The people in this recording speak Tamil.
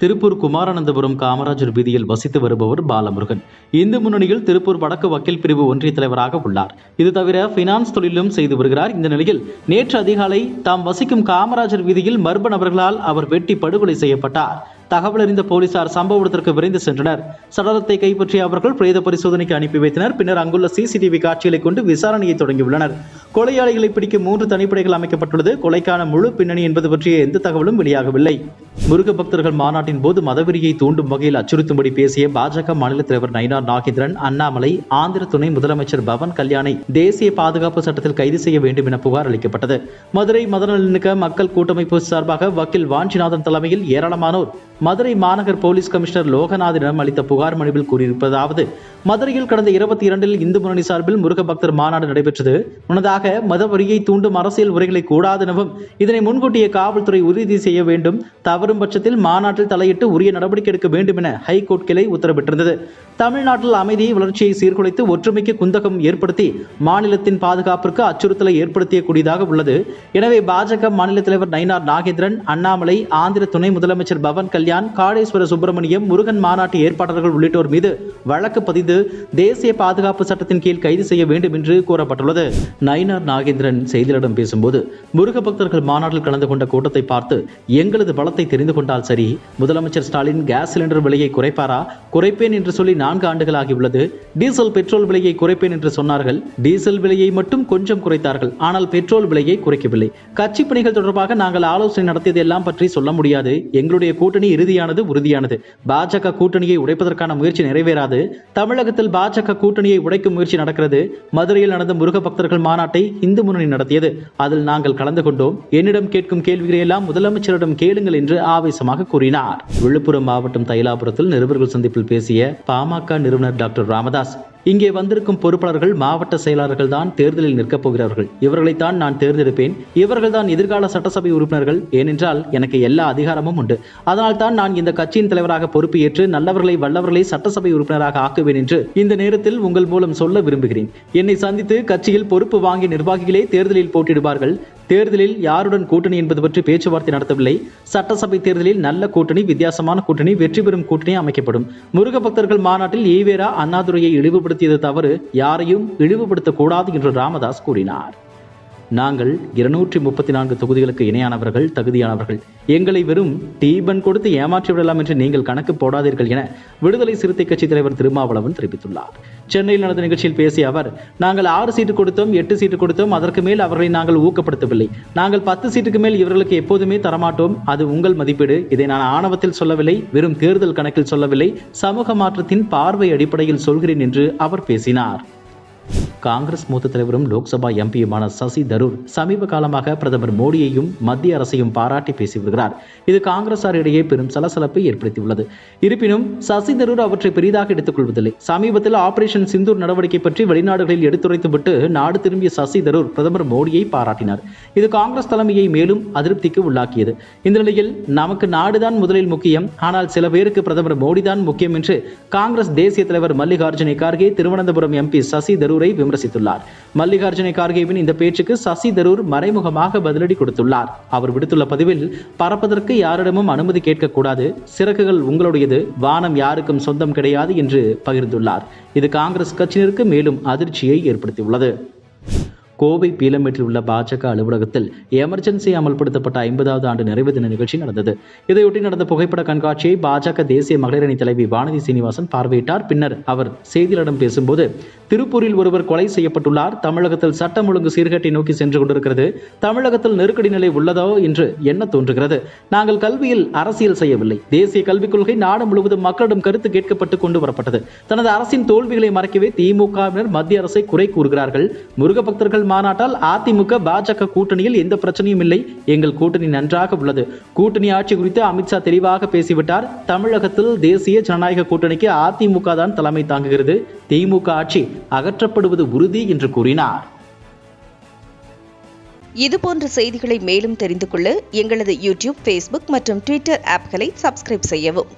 திருப்பூர் குமாரானந்தபுரம் காமராஜர் வீதியில் வசித்து வருபவர் பாலமுருகன். இந்து முன்னணியில் திருப்பூர் வடக்கு வக்கீல் பிரிவு ஒன்றிய தலைவராக உள்ளார். இது தவிர பினான்ஸ் தொழிலும் செய்து வருகிறார். இந்த நிலையில் நேற்று அதிகாலை தாம் வசிக்கும் காமராஜர் வீதியில் மர்ம நபர்களால் அவர் வெட்டி படுகொலை செய்யப்பட்டார். தகவல் அறிந்த போலீசார் சம்பவ இடத்திற்கு விரைந்து சென்றனர். சடலத்தை கைப்பற்றிய அவர்கள் பிரேத பரிசோதனைக்கு அனுப்பி வைத்தனர். பின்னர் அங்குள்ள சிசிடிவி காட்சிகளை கொண்டு விசாரணையை தொடங்கியுள்ளனர். கொலையாளிகளை பிடிக்க 3 தனிப்படைகள் அமைக்கப்பட்டுள்ளது. கொலைக்கான முழு பின்னணி என்பது பற்றிய எந்த தகவலும் வெளியாகவில்லை. முருக பக்தர்கள் மாநாட்டின் போது மதவெறியை தூண்டும் வகையில் அச்சுறுத்தும்படி பேசிய பாஜக மாநில தலைவர் நயினார் நாகேந்திரன், அண்ணாமலை, ஆந்திர துணை முதலமைச்சர் பவன் கல்யாணை தேசிய பாதுகாப்பு சட்டத்தில் கைது செய்ய வேண்டும் என புகார் அளிக்கப்பட்டது. மதுரை மதநலனுக்க மக்கள் கூட்டமைப்பு சார்பாக வக்கீல் வாஞ்சிநாதன் தலைமையில் ஏராளமானோர் மதுரை மாநகர் போலீஸ் கமிஷனர் லோகநாதனிடம் அளித்த புகார் மனுவில் கூறியிருப்பதாவது: மதுரையில் கடந்த 22 இந்து முன்னணி சார்பில் முருக பக்தர் மாநாடு நடைபெற்றது. முன்னதாக மதவெறியை தூண்டும் அரசியல் உரைகளை கூடாது எனவும் இதனை முன்கூட்டிய காவல்துறை உறுதி செய்ய வேண்டும், தவறும் பட்சத்தில் மாநாட்டில் தலையிட்டு உரிய நடவடிக்கை எடுக்க வேண்டும் என ஹைகோர்ட் கிளை உத்தரவிட்டிருந்தது. தமிழ்நாட்டில் அமைதியை வளர்ச்சியை சீர்குலைத்து ஒற்றுமைக்கு குந்தகம் ஏற்படுத்தி மாநிலத்தின் பாதுகாப்பிற்கு அச்சுறுத்தலை ஏற்படுத்தியக்கூடியதாக உள்ளது. எனவே பாஜக மாநில தலைவர் நயினார் நாகேந்திரன், அண்ணாமலை, ஆந்திர துணை முதலமைச்சர் பவன் கல்யாண், காடேஸ்வர சுப்பிரமணியம், முருகன் மாநாட்டு ஏற்பாளர்கள் உள்ளிட்டோர் மீது வழக்கு பதிந்து தேசிய பாதுகாப்பு சட்டத்தின் கீழ் கைது செய்ய வேண்டும் என்று கூறப்பட்டுள்ளது. நயினார் நாகேந்திரன் செய்தியாளரிடம் பேசும்போது, முருக பக்தர்கள் மாநாட்டில் கலந்து கொண்ட கூட்டத்தை பார்த்து எங்களது பலத்தை தெரிந்து கொண்டால் சரி, முதலமைச்சர் ஸ்டாலின் கேஸ் சிலிண்டர் விலையை குறைப்பாரா? குறைப்பேன் என்று சொல்லி 4 ஆண்டுகள் ஆகியுள்ளது. டீசல் பெட்ரோல் விலையை குறைப்பேன் என்று சொன்னார்கள். டீசல் விலையை மட்டும் கொஞ்சம் குறைத்தார்கள். ஆனால் பெட்ரோல் விலையை குறைக்கவில்லை. கட்சி பணிகள் தொடர்பாக நாங்கள் ஆலோசனை நடத்தியது எல்லாம் பற்றி சொல்ல முடியாது. எங்களுடைய கூட்டணி இறுதியானது, உறுதியானது. பாஜக கூட்டணியை உடைப்பதற்கான முயற்சி நிறைவேறாது. தமிழகத்தில் பாஜக கூட்டணியை உடைக்கும் முயற்சி நடக்கிறது. மதுரையில் நடந்த முருக பக்தர்கள் மாநாட்டை இந்து முன்னணி நடத்தியது. அதில் நாங்கள் கலந்து கொண்டோம். என்னிடம் கேட்கும் கேள்விகளை எல்லாம் முதலமைச்சரிடம் கேளுங்கள் என்று ஆவேசமாக கூறினார். விழுப்புரம் மாவட்டம் தைலாபுரத்தில் நிருபர்கள் சந்திப்பில் பேசிய பாமக நிறுவனர் டாக்டர் ராமதாஸ், இங்கே வந்திருக்கும் பொறுப்பாளர்கள், மாவட்ட செயலாளர்கள் தான் தேர்தலில் நிற்கப் போகிறார்கள். இவர்களைத்தான் நான் தேர்ந்தெடுப்பேன். இவர்கள் தான் எதிர்கால சட்டசபை உறுப்பினர்கள். ஏனென்றால் எனக்கு எல்லா அதிகாரமும் உண்டு. அதனால் தான் நான் இந்த கட்சியின் தலைவராக பொறுப்பு ஏற்று நல்லவர்களை வல்லவர்களை சட்டசபை உறுப்பினராக ஆக்குவேன் என்று இந்த நேரத்தில் உங்கள் மூலம் சொல்ல விரும்புகிறேன். என்னை சந்தித்து கட்சியில் பொறுப்பு வாங்கிய நிர்வாகிகளே தேர்தலில் போட்டியிடுவார்கள். தேர்தலில் யாருடன் கூட்டணி என்பது பற்றி பேச்சுவார்த்தை நடத்தவில்லை. சட்டசபை தேர்தலில் நல்ல கூட்டணி, வித்தியாசமான கூட்டணி, வெற்றி பெறும் கூட்டணி அமைக்கப்படும். முருக பக்தர்கள் மாநாட்டில் ஈவேரா, அண்ணாதுரையை இழிவுபடுத்தியது தவறு. யாரையும் இழிவுபடுத்தக்கூடாது என்று ராமதாஸ் கூறினார். நாங்கள் 234 தொகுதிகளுக்கு இணையானவர்கள், தகுதியானவர்கள். எங்களை வெறும் டீபன் கொடுத்து ஏமாற்றி விடலாம் என்று நீங்கள் கணக்கு போடாதீர்கள் என விடுதலை சிறுத்தை கட்சி தலைவர் திருமாவளவன் தெரிவித்துள்ளார். சென்னையில் நடந்த நிகழ்ச்சியில் பேசிய அவர், நாங்கள் 6 சீட்டு கொடுத்தோம், 8 சீட்டு கொடுத்தோம். அதற்கு மேல் அவர்களை நாங்கள் ஊக்கப்படுத்தவில்லை. நாங்கள் 10 சீட்டுக்கு மேல் இவர்களுக்கு எப்போதுமே தரமாட்டோம். அது உங்கள் மதிப்பீடு. இதை நான் ஆணவத்தில் சொல்லவில்லை, வெறும் தேர்தல் கணக்கில் சொல்லவில்லை, சமூக மாற்றத்தின் பார்வை அடிப்படையில் சொல்கிறேன் என்று அவர் பேசினார். காங்கிரஸ் மூத்த தலைவரும் லோக்சபா எம்பியுமான சசி தரூர் சமீப காலமாக பிரதமர் மோடியையும் மத்திய அரசையும் பாராட்டி பேசி வருகிறார். இது காங்கிரசாரிடையே பெரும் சலசலப்பை ஏற்படுத்தியுள்ளது. இருப்பினும் சசி தரூர் அவற்றை பெரிதாக எடுத்துக் கொள்வதில்லை. சமீபத்தில் ஆபரேஷன் சிந்தூர் நடவடிக்கை பற்றி வெளிநாடுகளில் எடுத்துரைத்துவிட்டு நாடு திரும்பிய சசி தரூர் பிரதமர் மோடியை பாராட்டினார். இது காங்கிரஸ் தலைமையை மேலும் அதிருப்திக்கு உள்ளாக்கியது. இந்த நிலையில் நமக்கு நாடுதான் முதலில் முக்கியம், ஆனால் சில பேருக்கு பிரதமர் மோடிதான் முக்கியம் என்று காங்கிரஸ் தேசிய தலைவர் மல்லிகார்ஜுன கார்கே திருவனந்தபுரம் எம்பி சசி தரூரை விமர்சித்துள்ளார். மல்லிகார்ஜுன கார்கேவின் இந்த பேச்சுக்கு சசி தரூர் மறைமுகமாக பதிலடி கொடுத்துள்ளார். அவர் விடுத்துள்ள பதிவில், பறப்பதற்கு யாரிடமும் அனுமதி கேட்கக்கூடாது, சிறகுகள் உங்களுடையது, வானம் யாருக்கும் சொந்தம் கிடையாது என்று பகிர்ந்துள்ளார். இது காங்கிரஸ் கட்சியினருக்கு மேலும் அதிர்ச்சியை ஏற்படுத்தியுள்ளது. கோவை பீலமேட்டில் உள்ள பாஜக அலுவலகத்தில் எமர்ஜென்சி அமல்படுத்தப்பட்ட 50வது ஆண்டு நிறைவு தின நிகழ்ச்சி நடந்தது. இதையொட்டி நடந்த புகைப்பட கண்காட்சியை பாஜக தேசிய மகளிர் அணி தலைவி வானதி சீனிவாசன் பார்வையிட்டார். பின்னர் அவர் செய்தியாளரிடம் பேசும்போது, திருப்பூரில் ஒருவர் கொலை செய்யப்பட்டுள்ளார். தமிழகத்தில் சட்டம் ஒழுங்கு சீர்கேட்டை நோக்கி சென்று கொண்டிருக்கிறது. தமிழகத்தில் நெருக்கடி நிலை உள்ளதோ என்று எண்ண தோன்றுகிறது. நாங்கள் கல்வியில் அரசியல் செய்யவில்லை. தேசிய கல்விக் கொள்கை நாடு முழுவதும் மக்களிடம் கருத்து கேட்கப்பட்டு கொண்டு வரப்பட்டது. தனது அரசின் தோல்விகளை மறைக்கவே திமுகவினர் மத்திய அரசை குறை கூறுகிறார்கள். முருக பக்தர்கள் மாநாட்டால் அதிமுக பாஜக கூட்டணியில் எந்த பிரச்சனையும் இல்லை. எங்கள் கூட்டணி நன்றாக உள்ளது. கூட்டணி ஆட்சி குறித்து அமித்ஷா தெளிவாக பேசிவிட்டார். தமிழகத்தில் தேசிய ஜனநாயக கூட்டணிக்கு அதிமுக தான் தலைமை தாங்குகிறது. திமுக ஆட்சி அகற்றப்படுவது உறுதி என்று கூறினார். இதுபோன்ற செய்திகளை மேலும் தெரிந்து கொள்ள எங்களது யூடியூப், ஃபேஸ்புக் மற்றும் ட்விட்டர் ஆப்களை சப்ஸ்கிரைப் செய்யவும்.